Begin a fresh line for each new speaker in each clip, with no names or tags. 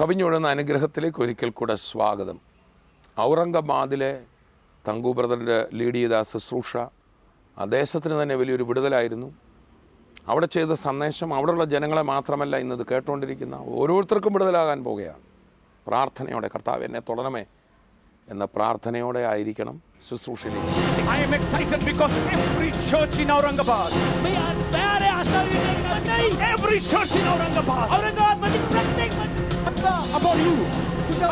കവിഞ്ഞൊഴുന്ന അനുഗ്രഹത്തിലേക്ക് ഒരിക്കൽ കൂടെ സ്വാഗതം. ഔറംഗാബാദിലെ തങ്കു ബ്രദറിൻ്റെ ലീഡ് ചെയ്ത ശുശ്രൂഷ ആ ദേശത്തിന് തന്നെ വലിയൊരു വിടുതലായിരുന്നു. അവിടെ ചെയ്ത സന്ദേശം അവിടെയുള്ള ജനങ്ങളെ മാത്രമല്ല ഇന്നത് കേട്ടുകൊണ്ടിരിക്കുന്ന ഓരോരുത്തർക്കും വിടുതലാകാൻ പോകുകയാണ്. പ്രാർത്ഥനയോടെ കർത്താവ് എന്നെ തുടരണമേ എന്ന പ്രാർത്ഥനയോടെ ആയിരിക്കണം ശുശ്രൂഷയിലേക്ക്.
I am excited because every church in Aurangabad, every church in Aurangabad, upon you,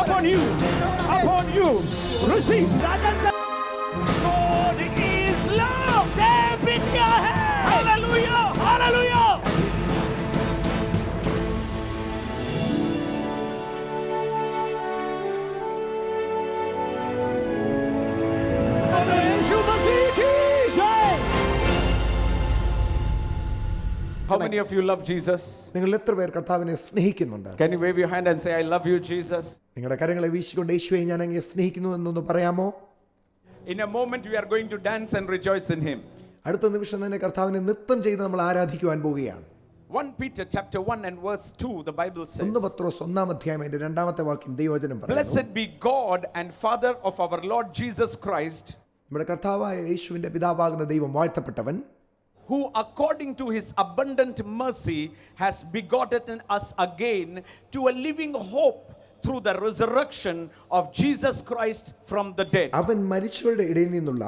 upon you, upon you, receive. God is love. Hallelujah, hallelujah. How many of you love Jesus?
നിങ്ങൾ എത്ര പേർ കർത്താവിനെ സ്നേഹിക്കുന്നുണ്ട്?
Can you wave your hand and say, I love you, Jesus?
നിങ്ങളുടെ കരങ്ങളെ വീശിക്കൊണ്ട് യേശുവേ ഞാൻ അങ്ങയെ സ്നേഹിക്കുന്നു എന്നൊന്ന് പറയാമോ?
In a moment we are going to dance and rejoice in him.
അടുത്ത നിമിഷം തന്നെ കർത്താവിനെ നൃത്തം ചെയ്ത് നമ്മൾ ആരാധിക്കുവാൻ പോവുകയാണ്.
1 Peter chapter 1 and verse 2, the Bible says,
1 പത്രോസ് 1-ാം അധ്യായം അതിന്റെ 2-ാമത്തെ വാക്യം ദൈവവചനം പറയുന്നു.
Blessed be God and Father of our Lord Jesus Christ,
നമ്മുടെ കർത്താവായ യേശുവിന്റെ പിതാവാകുന്ന ദൈവം വാഴ്ത്തപ്പെട്ടവൻ,
who according to his abundant mercy has begotten us again to a living hope through the resurrection of Jesus Christ from the dead.
അവൻ മരിച്ചവരുടെ ഇടയിൽ നിന്നുള്ള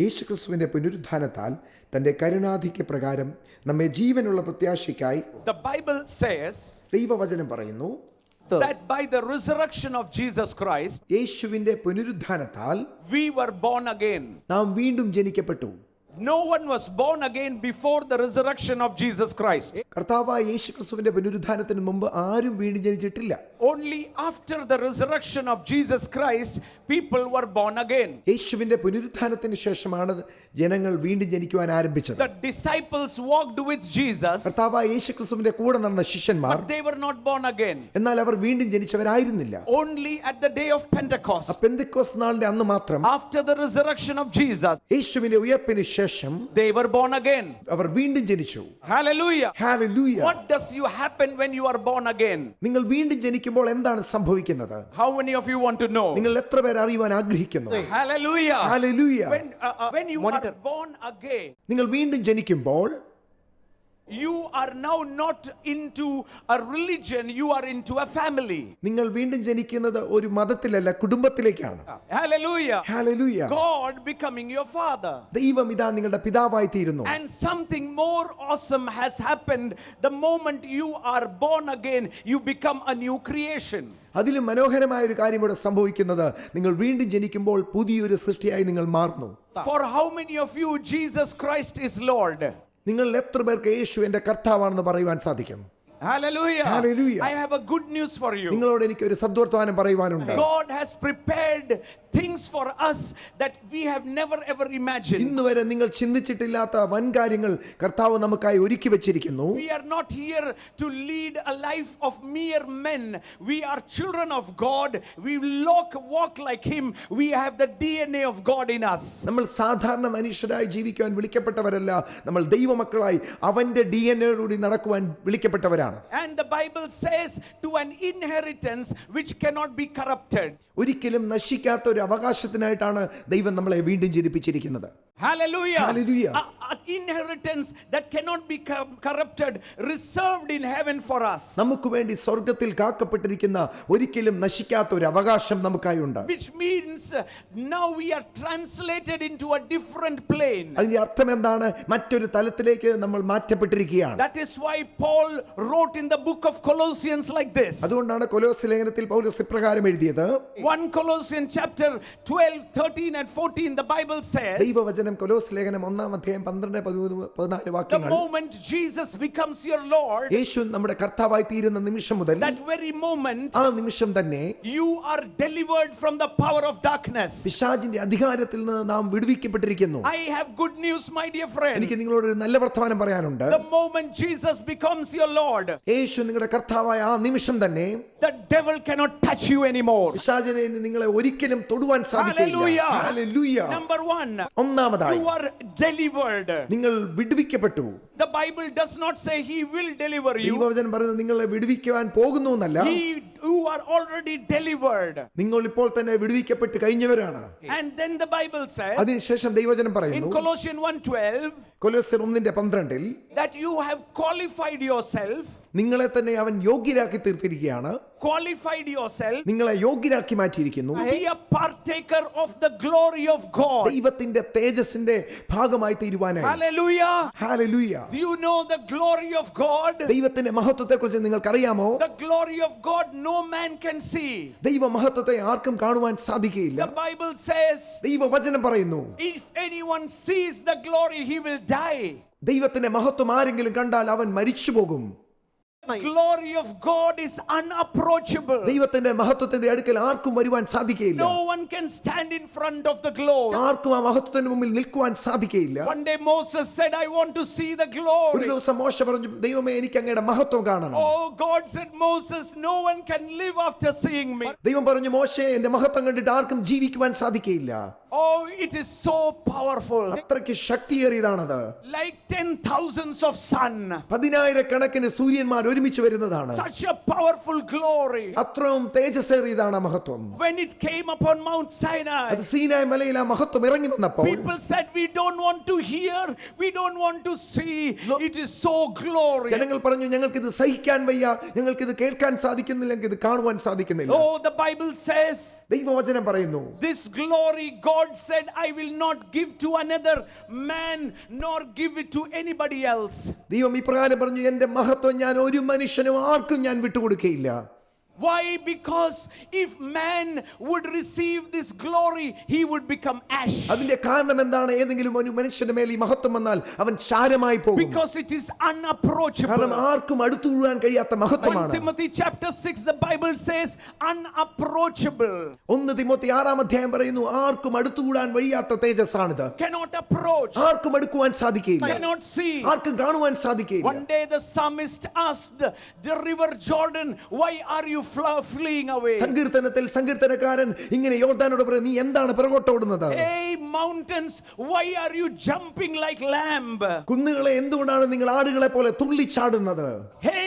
യേശുക്രിസ്തുവിന്റെ പുനരുത്ഥാനത്താൽ തന്റെ കരുണാധിക്യ പ്രകാരം നമ്മെ ജീവനുള്ള പ്രത്യാശയ്ക്കായി,
The Bible says
ദൈവവചനം പറയുന്നു,
that by the resurrection of Jesus Christ
യേശുവിന്റെ പുനരുത്ഥാനത്താൽ
we were born again.
നാം വീണ്ടും ജനിക്കപ്പെട്ടു.
No one was born again before the resurrection of Jesus Christ.
കർത്താവായ യേശുക്രിസ്തുവിന്റെ പുനരുത്ഥാനത്തിന് മുമ്പ് ആരും വീണ്ടും ജനിച്ചിട്ടില്ല.
Only after the resurrection of Jesus Christ people were born again.
യേശുവിന്റെ പുനരുത്ഥാനത്തിന് ശേഷമാണ് ജനങ്ങൾ വീണ്ടും ജനിക്കുവാൻ ആരംഭിച്ചത്.
The disciples walked with Jesus,
കർത്താവായ യേശുക്രിസ്തുവിന്റെ കൂടെ നടന്ന ശിഷ്യന്മാർ,
but they were not born again.
എന്നാൽ അവർ വീണ്ടും ജനിച്ചവരായിരുന്നില്ല.
Only at the day of Pentecost,
Pentecost നാളിന്റെ അന്ന് മാത്രം,
after the resurrection of Jesus,
യേശുവിന്റെ ഉയർപ്പിന് ശേഷം
they were born again.
അവർ വീണ്ടും ജനിച്ചു.
Hallelujah.
Hallelujah.
What does you happen when you are born again?
നിങ്ങൾ വീണ്ടും ജനിക്കുമ്പോൾ എന്താണ് സംഭവിക്കുന്നത്?
How many of you want to know?
നിങ്ങൾ എത്ര പേർ അറിയുവാൻ ആഗ്രഹിക്കുന്നു?
Hallelujah.
Hallelujah.
When you are born again,
നിങ്ങൾ വീണ്ടും ജനിക്കുമ്പോൾ
you are now not into a religion, you are into a family.
നിങ്ങൾ വീണ്ടും ജനിക്കുന്നത് ഒരു മതത്തിലല്ല, കുടുംബത്തിലേക്കാണ്.
Hallelujah.
Hallelujah.
God becoming your father.
ദൈവം ഇതാ നിങ്ങളുടെ പിതാവായി തീരുന്നു.
And something more awesome has happened the moment you are born again, you become a new creation.
അതിലും മനോഹരമായ ഒരു കാര്യം ഇവിടെ സംഭവിക്കുന്നത്, നിങ്ങൾ വീണ്ടും ജനിക്കുമ്പോൾ പുതിയൊരു സൃഷ്ടിയായി നിങ്ങൾ മാറുന്നു.
For how many of you Jesus Christ is Lord?
നിങ്ങൾ എത്ര പേർക്ക് യേശു എന്റെ കർത്താവാണെന്ന് പറയുവാൻ സാധിക്കും?
Hallelujah.
Hallelujah.
I have a good news for you.
നിങ്ങളോട് എനിക്ക് ഒരു സദ്വർത്തമാനം പറയുവാനുണ്ട്.
God has prepared things for us that we have never ever imagined.
ഇന്നുവരെ നിങ്ങൾ ചിന്തിച്ചിട്ടില്ലാത്ത വൻ കാര്യങ്ങൾ കർത്താവ് നമുക്കായി ഒരുക്കി വെച്ചിരിക്കുന്നു.
We are not here to lead a life of mere men. We are children of God. We walk like him. We have the DNA of God in us.
നമ്മൾ സാധാരണ മനുഷ്യരായി ജീവിക്കുവാൻ വിളിക്കപ്പെട്ടവരല്ല, നമ്മൾ ദൈവമക്കളായി അവന്റെ DNA യോടുകൂടി നടക്കുവാൻ വിളിക്കപ്പെട്ടവരാണ്.
And the Bible says to an inheritance which cannot be corrupted.
ഒരിക്കലും നശിക്കാത്ത ഒരു അവകാശത്തിനായിട്ടാണ് ദൈവം നമ്മളെ വീണ്ടും ജനിപ്പിച്ചിരിക്കുന്നത്.
Hallelujah.
Hallelujah.
An inheritance that cannot be corrupted, reserved in heaven for us.
നമുക്ക് വേണ്ടി സ്വർഗ്ഗത്തിൽ കാക്കപ്പെട്ടിരിക്കുന്ന ഒരിക്കലും നശിക്കാത്ത ഒരു അവകാശം നമുക്കായി ഉണ്ട്.
Which means now we are translated into a different plane.
അതിന്റെ അർത്ഥം എന്താണ്? മറ്റൊരു തലത്തിലേക്ക് നമ്മൾ മാറ്റപ്പെട്ടിരിക്കുകയാണ്.
That is why Paul wrote in the book of Colossians like this.
അതുകൊണ്ടാണ് കൊലോസ്യ ലേഖനത്തിൽ പൗലോസ് ഇപ്രകാരം എഴുതിയത്.
1 Colossians chapter 12, 13 and 14, the Bible says,
ദൈവവചനം കൊലോസ്യ ലേഖനം 1-ാം അധ്യായം 12, 13, 14
the
വാക്യങ്ങൾ,
moment Jesus becomes your Lord,
യേശു നമ്മുടെ കർത്താവായി തീരുന്ന നിമിഷം മുതൽ,
that very moment,
ആ നിമിഷം തന്നെ
you are delivered from the power of darkness.
പിശാചിന്റെ അധികാരത്തിൽ നിന്ന് നാം വിടുവിക്കപ്പെട്ടിരിക്കുന്നു.
I have good news, my dear friend.
എനിക്ക് നിങ്ങളോട് ഒരു നല്ല വർത്തമാനം പറയാനുണ്ട്.
The moment Jesus becomes your Lord,
യേശു നിങ്ങളുടെ കർത്താവായ ആ നിമിഷം തന്നെ
the devil cannot touch you anymore.
പിശാചിനെ നിങ്ങളെ ഒരിക്കലും തൊടുവാൻ സാധിക്കില്ല.
Hallelujah.
Hallelujah.
Number 1,
ഒന്നാമതായി
you are delivered.
നിങ്ങൾ വിടുവിക്കപ്പെട്ടു.
The Bible does not say he will deliver you.
ദൈവവചനം പറയുന്നത് നിങ്ങളെ വിടുവിക്കുവാൻ പോകുന്നു എന്നല്ല.
You are already delivered.
നിങ്ങൾ ഇപ്പോൾ തന്നെ വിടുവിക്കപ്പെട്ട് കഴിഞ്ഞവരാണ്.
And then the Bible says
അതിനുശേഷം ദൈവവചനം
in
പറയുന്നു
Colossians 1:12
കൊലോസ്യർ 1:12
that you have qualified yourself.
നിങ്ങളെ തന്നെ അവൻ യോഗ്യരാക്കി തീർത്തിരിക്കുകയാണ്.
Qualified yourself.
നിങ്ങളെ യോഗ്യരാക്കി മാറ്റിയിരിക്കുന്നു.
To be a partaker of the glory of God.
ദൈവത്തിന്റെ തേജസ്സിന്റെ ഭാഗമായി തീരുവാനായി.
Hallelujah.
Hallelujah.
Do you know the glory of God?
ദൈവത്തിന്റെ മഹത്വത്തെക്കുറിച്ച് നിങ്ങൾക്കറിയാമോ?
The glory of God no man can see.
ദൈവ മഹത്വത്തെ ആർക്കും കാണുവാൻ സാധിക്കുകയില്ല.
The Bible says
ദൈവവചനം പറയുന്നു
if anyone sees the glory he will die.
ദൈവത്തിന്റെ മഹത്വം ആരെങ്കിലും കണ്ടാൽ അവൻ മരിച്ചു പോകും.
The glory of God is unapproachable.
ദൈവത്തിന്റെ മഹത്വത്തിന്റെ അടുക്കൽ ആർക്കും വരുവാൻ സാധിക്കുകയില്ല.
No one can stand in front of the glory.
ആർക്കും ആ മഹത്വത്തിന് മുമ്പിൽ നിൽക്കുവാൻ സാധിക്കുകയില്ല.
One day Moses said, I want to see the
ഒരു
glory.
ദിവസം മോശ പറഞ്ഞു, ദൈവമേ എനിക്ക് അങ്ങയുടെ മഹത്വം കാണണം.
Oh, God said, Moses, no one can live after seeing me.
ദൈവം പറഞ്ഞു, മോശേ എന്റെ മഹത്വം കണ്ടിട്ട് ആർക്കും ജീവിക്കുവാൻ സാധിക്കുകയില്ല.
Oh, it is so powerful.
അത്രയ്ക്ക് ശക്തിയേറിയതാണത്.
Like 10,000s of sun.
10,000 സൂര്യന്മാർ ഒരുമിച്ച് വരുന്നതാണ്.
Such a powerful glory.
അത്രയും തേജസ്സേറിയതാണ് മഹത്വം.
When it came upon Mount Sinai,
അത് സീനായ് മലയിൽ ആ മഹത്വം ഇറങ്ങി വന്നപ്പോൾ
people said, we don't want to hear, we don't want to see. It is so glorious.
ജനങ്ങൾ പറഞ്ഞു, ഞങ്ങൾക്ക് ഇത് സഹിക്കാൻ വയ്യ, ഞങ്ങൾക്ക് ഇത് കേൾക്കാൻ സാധിക്കുന്നില്ല, ഞങ്ങൾക്ക് ഇത് കാണുവാൻ സാധിക്കുന്നില്ല.
Oh, the Bible says,
ദൈവവചനം പറയുന്നു,
this glory God said, I will not give to another man nor give it to anybody else.
ദൈവം ഇപ്രകാരം പറഞ്ഞു, എന്റെ മഹത്വം ഞാൻ ഒരു മനുഷ്യനും ആർക്കും ഞാൻ വിട്ടുകൊടുക്കുകയില്ല.
Why? Because if man would receive this glory, he would become ash.
അതിന്റെ കാരണം എന്താണ്? ഏതെങ്കിലും ഒരു മനുഷ്യന്റെ മേൽ ഈ മഹത്വം വന്നാൽ അവൻ ചാരമായി പോകും.
Because it is unapproachable.
കാരണം ആർക്കും അടുത്തുകൂടാൻ കഴിയാത്ത
1
മഹത്വമാണ്.
Timothy chapter 6, the Bible says unapproachable.
1 Timothy 6 പറയുന്നു, ആർക്കും അടുത്തുകൂടാൻ വഴിയാത്ത തേജസ്സാണിത്.
Cannot approach.
ആർക്കും അടുക്കുവാൻ സാധിക്കുകയില്ല.
Cannot see.
ആർക്കും കാണുവാൻ സാധിക്കുകയില്ല.
One day the psalmist asked the river Jordan, why are you fleeing away?
സങ്കീർത്തനത്തിൽ സങ്കീർത്തനക്കാരൻ ഇങ്ങനെ യോർദാനോട് പറയും, നീ എന്താണ് പിറകോട്ടോടുന്നത്?
Hey mountains, why are you jumping like lamb?
കുന്നുകളെ എന്തുകൊണ്ടാണ് നിങ്ങൾ ആടുകളെ പോലെ തുള്ളിച്ചാടുന്നത്?
Hey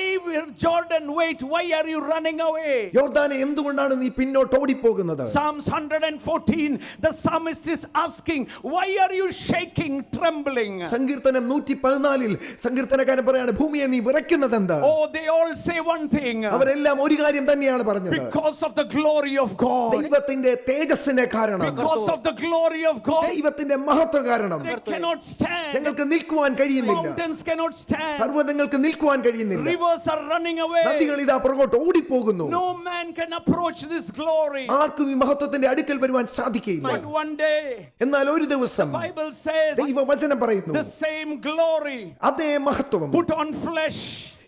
Jordan, wait, why are you running away?
യോർദാനെ എന്തുകൊണ്ടാണ് നീ പിന്നോട്ട് ഓടിപ്പോകുന്നത്?
Psalms 114, the psalmist is asking, why are you shaking, trembling?
സങ്കീർത്തനം 114 സങ്കീർത്തനക്കാരൻ പറയാണ്, ഭൂമിയെ നീ വിറയ്ക്കുന്നത് എന്താ?
Oh, they all say one thing.
അവരെല്ലാം ഒരു കാര്യം തന്നെയാണ് പറഞ്ഞത്.
Because of the glory of God.
ദൈവത്തിന്റെ തേജസ്സിനെ കാരണം,
Because of the glory of God.
ദൈവത്തിന്റെ മഹത്വം കാരണം
They cannot stand.
ഞങ്ങൾക്ക് നിൽക്കുവാൻ കഴിയുന്നില്ല.
Mountains cannot stand.
പർവ്വതങ്ങൾക്ക് നിൽക്കുവാൻ കഴിയുന്നില്ല.
Rivers are running away.
നദികൾ ഇതാ പുറകോട്ട് ഓടിപ്പോകുന്നു.
No man can approach this glory.
ആർക്കും ഈ മഹത്വത്തിന്റെ അടുക്കൽ വരുവാൻ സാധിക്കുകയില്ല.
But one day,
എന്നാൽ ഒരു ദിവസം
Bible says,
ദൈവവചനം പറയുന്നു,
the same glory
അതേ മഹത്വം
put on flesh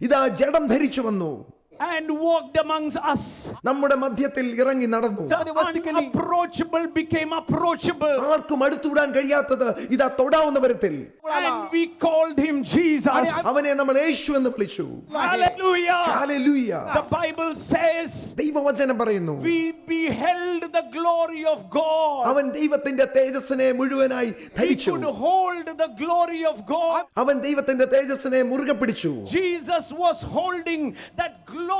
ഇതാ ജഡം ധരിച്ചു വന്നു,
and walked amongst us.
നമ്മുടെ മധ്യത്തിൽ ഇറങ്ങി നടന്നു.
The unapproachable became approachable.
ആർക്കും അടുത്തുവിടാൻ കഴിയാത്തത് ഇതാ തൊടാവുന്ന തരത്തിൽ.
And we called him Jesus.
അവനെ നമ്മൾ യേശു എന്ന് വിളിച്ചു.
Hallelujah.
Hallelujah.
The Bible says,
ദൈവവചനം പറയുന്നു,
we beheld the glory of God.
അവൻ ദൈവത്തിന്റെ തേജസ്സിനെ മുഴുവനായി
He
ധരിച്ചു.
could hold the glory of God.
അവൻ ദൈവത്തിന്റെ തേജസ്സിനെ മുറുകെ പിടിച്ചു.
Jesus was holding that glory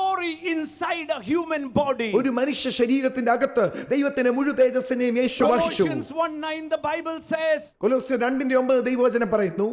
inside a human body.
ഒരു മനുഷ്യ ശരീരത്തിന്റെ അകത്ത് ദൈവത്തിന്റെ മുഴു തേജസ്സിനെയും യേശു വഹിച്ചു.
Colossians 1:9, the Bible says,
കൊലോസ്യർ 2:9 ദൈവവചനം പറയുന്നു,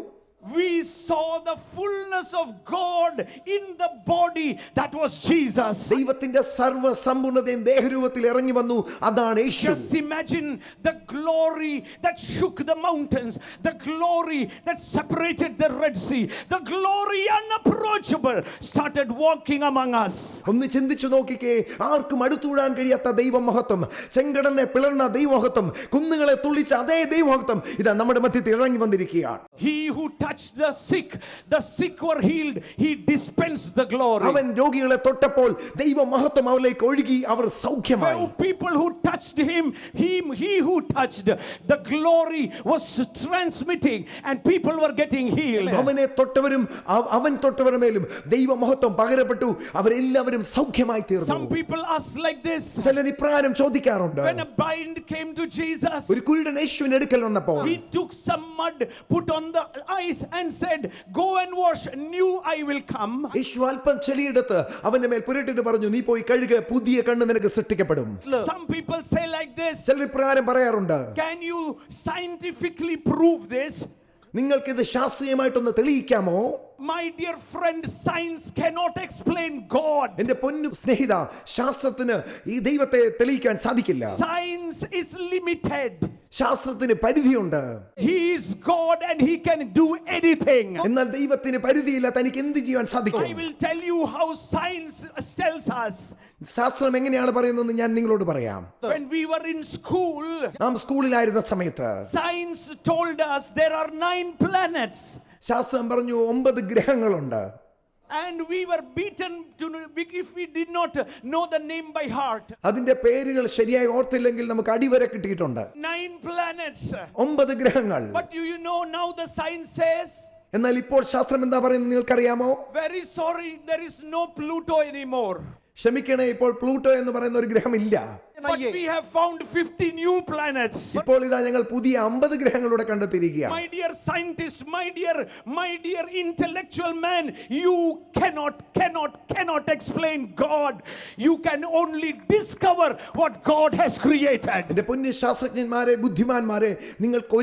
we saw the fullness of God in the body that was Jesus.
ദൈവത്തിന്റെ സർവ്വ സമ്പൂർണ്ണതയും ദേഹരൂപത്തിൽ ഇറങ്ങി വന്നു, അതാണ് യേശു.
Just imagine the glory that shook the mountains, the glory that separated the Red Sea, the glory unapproachable started walking among us.
ഒന്ന് ചിന്തിച്ചു നോക്കിക്കേ, ആർക്കും അടുത്തുകൂടാൻ കഴിയാത്ത ദൈവമഹത്വം, ചെങ്കടലിനെ പിളർന്ന ദൈവമഹത്വം, കുന്നുകളെ തുള്ളിച്ച അതേ ദൈവമഹത്വം ഇതാ നമ്മുടെ മധ്യത്തിൽ ഇറങ്ങി വന്നിരിക്കുകയാണ്.
He who touched the sick were healed. He dispensed the glory.
അവൻ രോഗികളെ തൊട്ടപ്പോൾ ദൈവമഹത്വം അവരിലേക്ക് ഒഴുകി, അവർ സൗഖ്യമായി.
People who touched him, he who touched, the glory was transmitting and people were getting healed.
അവനെ തൊട്ടവരും അവൻ തൊട്ടവരുടെ മേലും ദൈവമഹത്വം പകരപ്പെട്ടു, അവരെല്ലാവരും സൗഖ്യമായി തീർന്നു.
Some people ask like this,
ചിലർ ഇപ്രകാരം ചോദിക്കാറുണ്ട്,
when a blind came to Jesus,
ഒരു കുരുടൻ യേശുവിന്റെ അടുക്കൽ വന്നപ്പോൾ
he took some mud, put on the ice and said, go and wash, new eye will come.
യേശു അല്പം ചെളിയെടുത്ത് അവന്റെ മേൽ പുരട്ടിട്ട് പറഞ്ഞു, നീ പോയി കഴുക, പുതിയ കണ്ണ് നിനക്ക് സൃഷ്ടിക്കപ്പെടും.
Some people say like this,
ചിലർ ഇപ്രകാരം പറയാറുണ്ട്,
can you scientifically prove this?
നിങ്ങൾക്കിത് ശാസ്ത്രീയമായിട്ടൊന്ന് തെളിയിക്കാമോ?
My dear friend, science cannot explain God.
എന്റെ പൊന്നു സ്നേഹിത, ശാസ്ത്രത്തിന് ഈ ദൈവത്തെ തെളിയിക്കാൻ സാധിക്കില്ല.
Science is limited.
ശാസ്ത്രത്തിന് പരിധിയുണ്ട്.
He is God and he can do anything.
എന്നാൽ ദൈവത്തിന് പരിധിയില്ല, തനിക്ക് എന്ത് ചെയ്യാൻ സാധിക്കും?
I will tell you how science tells us.
ശാസ്ത്രം എങ്ങനെയാണ് പറയുന്നതെന്ന് ഞാൻ നിങ്ങളോട് പറയാം.
When we were in school,
നാം സ്കൂളിലായിരുന്ന സമയത്ത്
science told us there are 9 planets.
ശാസ്ത്രം പറഞ്ഞു 9 ഗ്രഹങ്ങളുണ്ട്.
And we were beaten to if we did not know the name by heart.
അതിന്റെ പേരുകൾ ശരിയായി ഓർത്തില്ലെങ്കിൽ നമുക്ക് അടിവരെ കിട്ടിയിട്ടുണ്ട്.
9 planets.
9 ഗ്രഹങ്ങൾ.
But you know now the science says,
എന്നാൽ ഇപ്പോൾ ശാസ്ത്രം എന്താ പറയുന്നത് നിങ്ങൾക്കറിയാമോ?
very sorry, there is no Pluto anymore.
ക്ഷമിക്കണേ, ഇപ്പോൾ പ്ലൂട്ടോ എന്ന് പറയുന്ന ഒരു ഗ്രഹമില്ല.
But we have found 50 new planets.
ഇപ്പോൾ ഇതാ ഞങ്ങൾ പുതിയ 50 ഗ്രഹങ്ങളൂടെ കണ്ടെത്തിയിരിക്കുകയാണ്.
My dear scientist, my dear intellectual man, you cannot explain God. You can only discover what God has created.
എന്റെ പൊന്നു ശാസ്ത്രജ്ഞന്മാരെ, ബുദ്ധിമാന്മാരെ, നിങ്ങൾക്ക്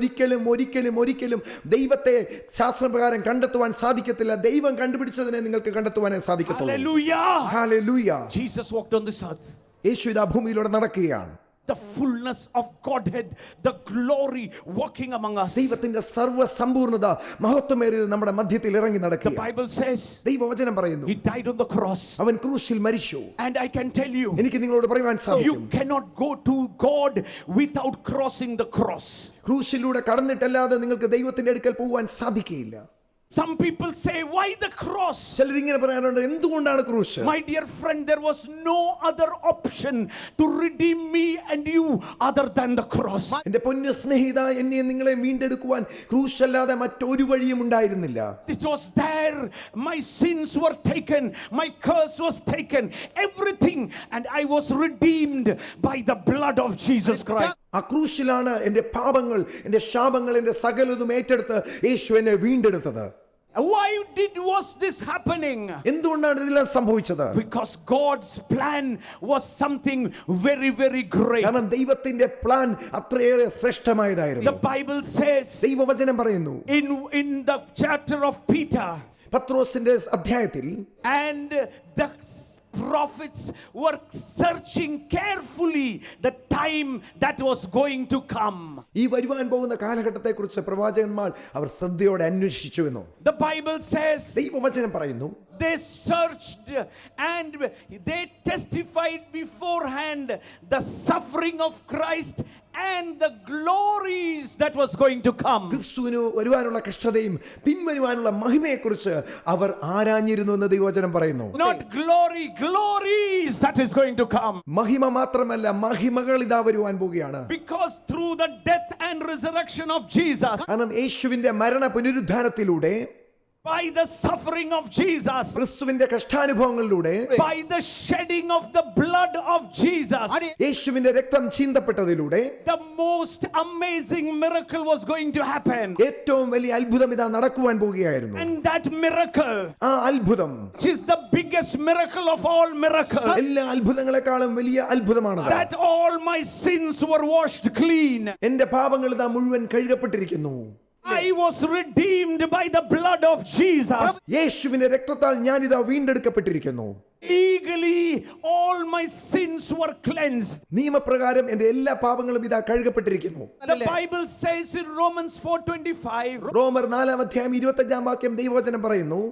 ഒരിക്കലും ദൈവത്തെ ശാസ്ത്രപ്രകാരം കണ്ടെത്തുവാൻ സാധിക്കത്തില്ല. ദൈവം കണ്ടുപിടിച്ചതിനെ നിങ്ങൾക്ക് കണ്ടെത്തുവാനേ സാധിക്കത്തുള്ളൂ.
Hallelujah.
Hallelujah.
Jesus walked on this earth.
യേശു ഇതാ ഭൂമിയിലൂടെ നടക്കുകയാണ്.
The fullness of Godhead, the glory walking among us.
ദൈവത്തിന്റെ സർവ്വ സമ്പൂർണ്ണത, മഹത്വമേറിയത് നമ്മുടെ മധ്യത്തിൽ ഇറങ്ങി
The
നടക്കുക.
Bible says
ദൈവവചനം പറയുന്നു,
he died on the cross.
അവൻ ക്രൂശിൽ മരിച്ചു.
And I can tell you,
എനിക്ക് നിങ്ങളോട് പറയുവാൻ സാധിക്കും,
you cannot go to God without crossing the cross.
ക്രൂശിലൂടെ കടന്നിട്ടല്ലാതെ നിങ്ങൾക്ക് ദൈവത്തിന്റെ അടുക്കൽ പോകാൻ സാധിക്കുകയില്ല.
Some people say, why the cross?
ചിലർ ഇങ്ങനെ പറയാറുണ്ട്, എന്തുകൊണ്ടാണ് ക്രൂശ്?
My dear friend, there was no other option to redeem me and you other than the cross.
എന്റെ പൊന്നു സ്നേഹിത, എന്നെ നിങ്ങളെ വീണ്ടെടുക്കുവാൻ ക്രൂശല്ലാതെ മറ്റൊരു വഴിയും ഉണ്ടായിരുന്നില്ല.
It was there. My sins were taken. My curse was taken. Everything. And I was redeemed by the blood of Jesus Christ.
ആ ക്രൂശിലാണ് എന്റെ പാപങ്ങൾ, എന്റെ ശാപങ്ങൾ, എന്റെ സകലതും ഏറ്റെടുത്ത് യേശു എന്നെ വീണ്ടെടുത്തത്.
Why was this happening?
എന്തുകൊണ്ടാണ് ഇതെല്ലാം സംഭവിച്ചത്?
Because God's plan was something very, very great.
കാരണം ദൈവത്തിന്റെ പ്ലാൻ അത്രയേറെ ശ്രേഷ്ഠമായതായിരുന്നു.
The Bible says
ദൈവവചനം പറയുന്നു,
in the chapter of Peter,
പത്രോസിന്റെ അധ്യായത്തിൽ,
and the prophets were searching carefully the time that was going to come.
ഈ വരുവാൻ പോകുന്ന കാലഘട്ടത്തെക്കുറിച്ച് പ്രവാചകന്മാർ അവർ ശ്രദ്ധയോടെ അന്വേഷിച്ചുവെന്നു
The Bible says
ദൈവവചനം പറയുന്നു,
they searched and they testified beforehand the suffering of Christ and the glories that was going to come.
ക്രിസ്തുവിന് വരുവാനുള്ള കഷ്ടതയും പിൻവരുവാനുള്ള മഹിമയെക്കുറിച്ച് അവർ ആരാഞ്ഞിരുന്നു എന്ന് ദൈവവചനം പറയുന്നു.
Not glories that is going to come.
മഹിമ മാത്രമല്ല, മഹിമകൾ ഇതാ വരുവാൻ പോകുകയാണ്.
Because through the death and resurrection of Jesus,
കാരണം യേശുവിന്റെ മരണ പുനരുദ്ധാനത്തിലൂടെ,
by the suffering of Jesus,
ക്രിസ്തുവിന്റെ കഷ്ടാനുഭവങ്ങളിലൂടെ,
by the shedding of the blood of Jesus,
യേശുവിന്റെ രക്തം ചീന്തപ്പെട്ടതിലൂടെ
the most amazing miracle was going to happen.
ഏറ്റവും വലിയ അത്ഭുതം ഇതാ നടക്കുവാൻ പോകുകയായിരുന്നു.
And that miracle,
ആ അത്ഭുതം,
which is the biggest miracle of all miracles,
എല്ലാ അത്ഭുതങ്ങളെക്കാളും വലിയ അത്ഭുതമാണ്,
that all my sins were washed clean.
എന്റെ പാപങ്ങൾ ഇതാ മുഴുവൻ കഴുകപ്പെട്ടിരിക്കുന്നു.
I was redeemed by the blood of Jesus.
യേശുവിന്റെ രക്തത്താൽ ഞാൻ ഇതാ വീണ്ടെടുക്കപ്പെട്ടിരിക്കുന്നു.
Legally, all my sins were cleansed.
നിയമപ്രകാരം എന്റെ എല്ലാ പാപങ്ങളും ഇതാ കഴുകപ്പെട്ടിരിക്കുന്നു.
The Bible says in Romans 4:25,
റോമർ 4-ാം അധ്യായം 25-ാം വാക്യം ദൈവവചനം പറയുന്നു,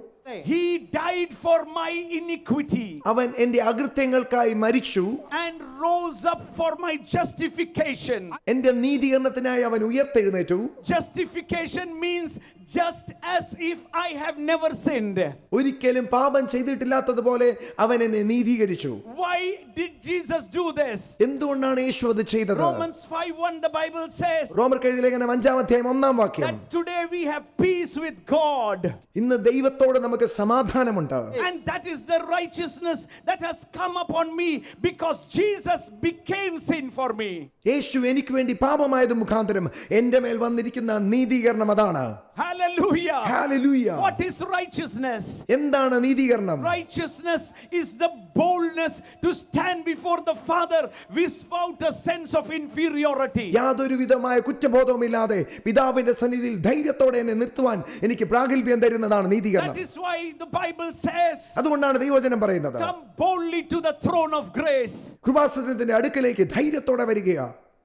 he died for my iniquity
അവൻ എന്റെ അകൃത്യങ്ങൾക്കായി മരിച്ചു,
and rose up for my justification.
എന്റെ നീതീകരണത്തിനായി അവൻ ഉയർത്തെഴുന്നേറ്റു.
Justification means just as if I have never sinned.
ഒരിക്കലും പാപം ചെയ്തിട്ടില്ലാത്തതുപോലെ അവൻ എന്നെ നീതീകരിച്ചു.
Why did Jesus do this?
എന്തുകൊണ്ടാണ് യേശു അത് ചെയ്തത്?
Romans 5:1 the Bible says
റോമർക്ക് എഴുതിയ ലേഖനം 5-1
that today we have peace with God.
ഇന്ന് ദൈവത്തോട് നമുക്ക് സമാധാനമുണ്ട്.
And that is the righteousness that has come upon me because Jesus became sin for me.
യേശു എനിക്ക് വേണ്ടി പാപമായത് മുഖാന്തരം എന്റെ മേൽ വന്നിരിക്കുന്ന നീതീകരണം അതാണ്.
Hallelujah.
Hallelujah.
What is righteousness?
എന്താണ് നീതീകരണം?
Righteousness is the boldness to stand before the Father without a sense of inferiority.
യാതൊരു വിധമായ കുറ്റബോധവുമില്ലാതെ പിതാവിന്റെ സന്നിധിയിൽ ധൈര്യത്തോടെ എന്നെ നിർത്തുവാൻ എനിക്ക് പ്രാഗൽഭ്യം തരുന്നതാണ് നീതീകരണം.
That is why the Bible says,
അതുകൊണ്ടാണ് ദൈവവചനം പറയുന്നത്,
come boldly to the throne of grace.
കൃപാസനത്തിന്റെ അടുക്കലേക്ക് ധൈര്യത്തോടെ വരിക.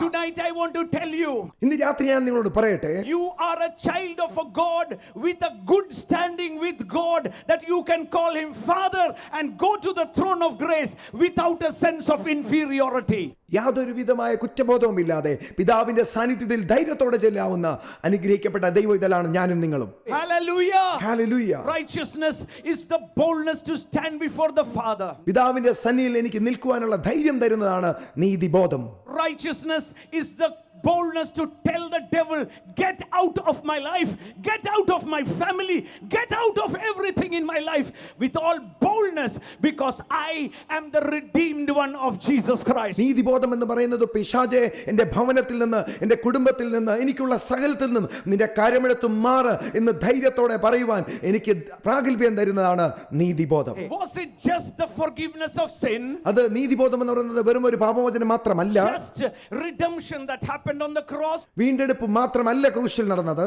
Tonight I want to tell you,
ഇന്ന് രാത്രി ഞാൻ നിങ്ങളോട് പറയട്ടെ,
you are a child of a God with a good standing with God, that you can call him Father and go to the throne of grace without a sense of inferiority.
യാതൊരു വിധമായ കുറ്റബോധവുമില്ലാതെ പിതാവിന്റെ സാന്നിധ്യത്തിൽ ധൈര്യത്തോടെ ചെല്ലാവുന്ന അനുഗ്രഹിക്കപ്പെട്ട ദൈവവിതലാണ് ഞാനും നിങ്ങളും.
Hallelujah.
Hallelujah.
Righteousness is the boldness to stand before the Father.
പിതാവിന്റെ സന്നിധിയിൽ എനിക്ക് നിൽക്കുവാനുള്ള ധൈര്യം തരുന്നതാണ് നീതിബോധം.
Righteousness is the boldness to tell the devil, get out of my life, get out of my family, get out of everything in my life with all boldness, because I am the redeemed one of Jesus Christ.
നീതിബോധം എന്ന് പറയുന്നത് പിശാചേ, എന്റെ ഭവനത്തിൽ നിന്ന്, എന്റെ കുടുംബത്തിൽ നിന്ന്, എനിക്കുള്ള സകലത്തിൽ നിന്നും നിന്റെ കാര്യമെടുത്ത് മാറ് എന്ന് ധൈര്യത്തോടെ പറയുവാൻ എനിക്ക് പ്രാഗൽഭ്യം തരുന്നതാണ് നീതിബോധം.
Was it just the forgiveness of sin?
അത് നീതിബോധം എന്ന് പറയുന്നത് വെറും ഒരു പാപമോചനം മാത്രമല്ല,
Just redemption that happened on the cross?
വീണ്ടെടുപ്പ് മാത്രമല്ല ക്രൂശിൽ നടന്നത്.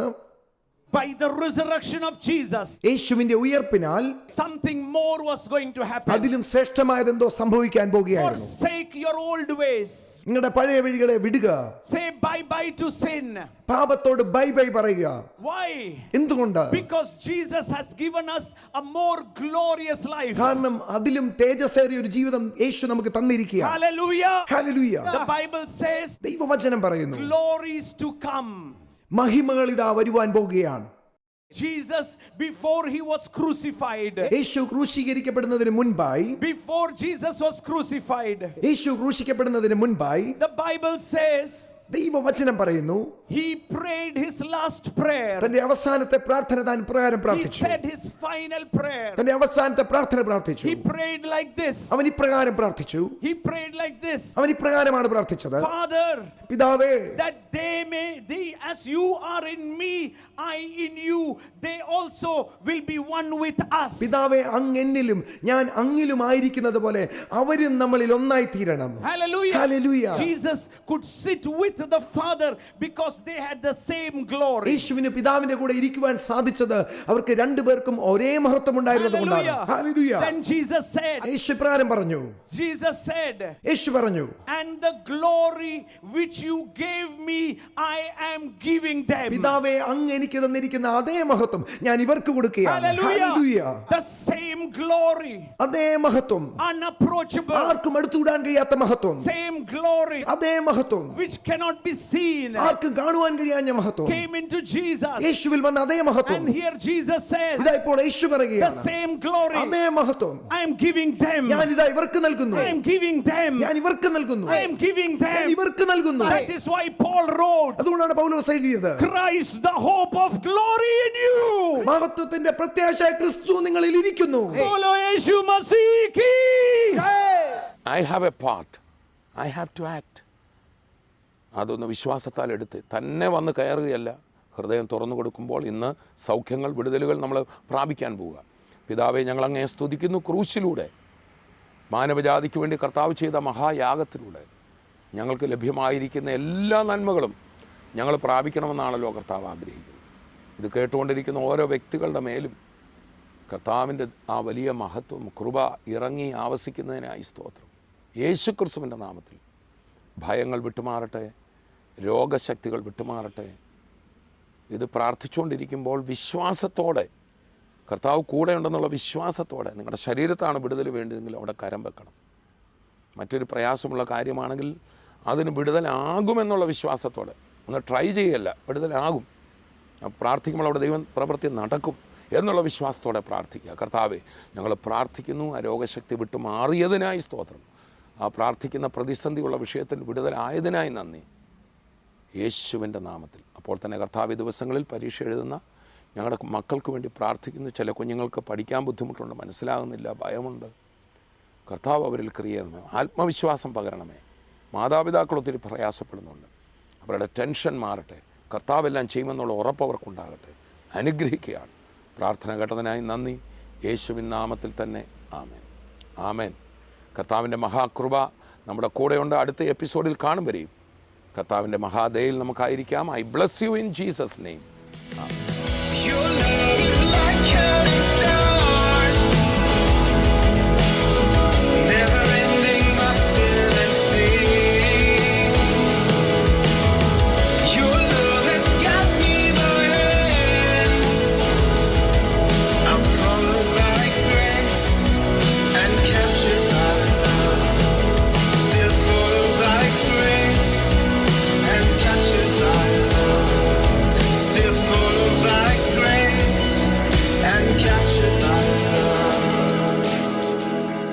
By the resurrection of Jesus,
യേശുവിന്റെ ഉയർപ്പിനാൽ
something more was going to happen.
അതിലും ശ്രേഷ്ഠമായതെന്തോ സംഭവിക്കാൻ പോകുകയായിരുന്നു.
Forsake your old ways.
നിങ്ങളുടെ പഴയ വഴികളെ വിടുക.
Say bye bye to sin.
പാപത്തോട് ബൈ ബൈ പറയുക.
Why?
എന്തുകൊണ്ട്?
Because Jesus has given us a more glorious life.
കാരണം അതിലും തേജസ്സേറിയ ഒരു ജീവിതം യേശു നമുക്ക് തന്നിരിക്കുകയാണ്.
Hallelujah.
Hallelujah.
The Bible says
ദൈവവചനം പറയുന്നു,
glories to come.
മഹിമകൾ ഇതാ വരുവാൻ പോകുകയാണ്.
Jesus, before he was crucified,
യേശു ക്രൂശീകരിക്കപ്പെടുന്നതിന് മുൻപായി,
before Jesus was crucified,
യേശു ക്രൂശിക്കപ്പെടുന്നതിന് മുൻപായി
the Bible says
ദൈവവചനം പറയുന്നു,
he prayed his last prayer.
തന്റെ അവസാനത്തെ പ്രാർത്ഥന താൻ പ്രകാരം
He
പ്രാർത്ഥിച്ചു.
said his final prayer.
തന്റെ അവസാനത്തെ പ്രാർത്ഥന പ്രാർത്ഥിച്ചു.
He prayed like this.
അവൻ ഇപ്രകാരം പ്രാർത്ഥിച്ചു.
He prayed like this.
അവൻ ഇപ്രകാരമാണ് പ്രാർത്ഥിച്ചത്,
Father,
പിതാവേ,
that they as you are in me, I in you, they also will be one with us.
പിതാവേ, അങ്ങ് എന്നിലും ഞാൻ അങ്ങിലും ആയിരിക്കുന്നത് പോലെ അവരും നമ്മളിൽ ഒന്നായി തീരണം.
Hallelujah.
Hallelujah.
Jesus could sit with the Father because they had the same glory.
യേശുവിന് പിതാവിന്റെ കൂടെ ഇരിക്കുവാൻ സാധിച്ചത് അവർക്ക് രണ്ടുപേർക്കും ഒരേ മഹത്വം ഉണ്ടായിരുന്നത് കൊണ്ടാണ്.
Hallelujah. Then Jesus said,
യേശു ഇപ്രകാരം പറഞ്ഞു,
Jesus said,
യേശു പറഞ്ഞു,
and the glory which you gave me, I am giving them.
പിതാവേ, അങ്ങ് എനിക്ക് തന്നിരിക്കുന്ന അതേ മഹത്വം ഞാൻ ഇവർക്ക് കൊടുക്കുകയാണ്.
Hallelujah.
Hallelujah.
The same glory,
അതേ മഹത്വം,
unapproachable,
ആർക്കും അടുത്തുകൂടാൻ കഴിയാത്ത മഹത്വം,
same glory
അതേ മഹത്വം,
which cannot be seen,
ആർക്കും കാണുവാൻ കഴിയാഞ്ഞ മഹത്വം
came into Jesus.
യേശുവിൽ വന്ന അതേ മഹത്വം
And here Jesus says,
ഇതാ ഇപ്പോൾ യേശു
the
പറയുകയാണ്,
same glory
അതേ മഹത്വം
I am giving them.
ഞാൻ ഇതാ ഇവർക്ക് നൽകുന്നു.
I am giving them.
ഞാൻ ഇവർക്ക് നൽകുന്നു.
I am giving
ഞാൻ
them.
ഇവർക്ക് നൽകുന്നു.
That is why Paul wrote,
അതുകൊണ്ടാണ് പൗലോസ് എഴുതിയത്,
Christ the hope of glory in you.
മഹത്വത്തിന്റെ പ്രത്യാശ ക്രിസ്തു നിങ്ങളിൽ ഇരിക്കുന്നു.
Follow Yeshu Masih ki.
I have a part. I have to act. അതൊന്ന് വിശ്വാസത്താൽ എടുത്ത് തന്നെ വന്ന് കയറുകയല്ല, ഹൃദയം തുറന്നു കൊടുക്കുമ്പോൾ ഇന്ന് സൗഖ്യങ്ങൾ, വിടുതലുകൾ നമ്മൾ പ്രാപിക്കാൻ പോവുക. പിതാവേ, ഞങ്ങളങ്ങേ സ്തുതിക്കുന്നു. ക്രൂശിലൂടെ മാനവജാതിക്ക് വേണ്ടി കർത്താവ് ചെയ്ത മഹായാഗത്തിലൂടെ ഞങ്ങൾക്ക് ലഭ്യമായിരിക്കുന്ന എല്ലാ നന്മകളും ഞങ്ങൾ പ്രാപിക്കണമെന്നാണല്ലോ കർത്താവ് ആഗ്രഹിക്കുന്നത്. ഇത് കേട്ടുകൊണ്ടിരിക്കുന്ന ഓരോ വ്യക്തികളുടെ മേലും കർത്താവിൻ്റെ ആ വലിയ മഹത്വം, കൃപ ഇറങ്ങി ആവസിക്കുന്നതിനായി സ്തോത്രം. യേശുക്രിസ്തുവിൻ്റെ നാമത്തിൽ ഭയങ്ങൾ വിട്ടുമാറട്ടെ, രോഗശക്തികൾ വിട്ടുമാറട്ടെ. ഇത് പ്രാർത്ഥിച്ചുകൊണ്ടിരിക്കുമ്പോൾ വിശ്വാസത്തോടെ, കർത്താവ് കൂടെ ഉണ്ടെന്നുള്ള വിശ്വാസത്തോടെ, നിങ്ങളുടെ ശരീരത്താണ് വിടുതൽ വേണ്ടതെങ്കിൽ അവിടെ കരം വെക്കണം. മറ്റൊരു പ്രയാസമുള്ള കാര്യമാണെങ്കിൽ അതിന് വിടുതലാകുമെന്നുള്ള വിശ്വാസത്തോടെ ഒന്ന് ട്രൈ ചെയ്യല്ല, വിടുതലാകും. പ്രാർത്ഥിക്കുമ്പോൾ അവിടെ ദൈവം പ്രവൃത്തി നടക്കും എന്നുള്ള വിശ്വാസത്തോടെ പ്രാർത്ഥിക്കുക. കർത്താവേ, ഞങ്ങൾ പ്രാർത്ഥിക്കുന്നു, ആ രോഗശക്തി വിട്ടു മാറിയതിനായി സ്തോത്രം. ആ പ്രാർത്ഥിക്കുന്ന പ്രതിസന്ധിയുള്ള വിഷയത്തിൽ വിടുതലായതിനായി നന്ദി, യേശുവിൻ്റെ നാമത്തിൽ. അപ്പോൾ തന്നെ കർത്താവ്, ദിവസങ്ങളിൽ പരീക്ഷ എഴുതുന്ന ഞങ്ങളുടെ മക്കൾക്ക് വേണ്ടി പ്രാർത്ഥിക്കുന്നു. ചില കുഞ്ഞുങ്ങൾക്ക് പഠിക്കാൻ ബുദ്ധിമുട്ടുണ്ട്, മനസ്സിലാകുന്നില്ല, ഭയമുണ്ട്. കർത്താവ് അവരിൽ ക്രിയണമേ, ആത്മവിശ്വാസം പകരണമേ. മാതാപിതാക്കൾ ഒത്തിരി പ്രയാസപ്പെടുന്നുണ്ട്, അവരുടെ ടെൻഷൻ മാറട്ടെ. കർത്താവെല്ലാം ചെയ്യുമെന്നുള്ള ഉറപ്പ് അവർക്കുണ്ടാകട്ടെ. അനുഗ്രഹിക്കുകയാണ്. പ്രാർത്ഥന കേട്ടതിനായി നന്ദി, യേശുവിൻ നാമത്തിൽ തന്നെ. ആമേൻ, ആമേൻ. കർത്താവിൻ്റെ മഹാകൃപ നമ്മുടെ കൂടെയുണ്ട്. അടുത്ത എപ്പിസോഡിൽ കാണും വരെയും കർത്താവിൻ്റെ മഹാദയയിൽ നമുക്കായിരിക്കാം. I bless you in Jesus name.
Your love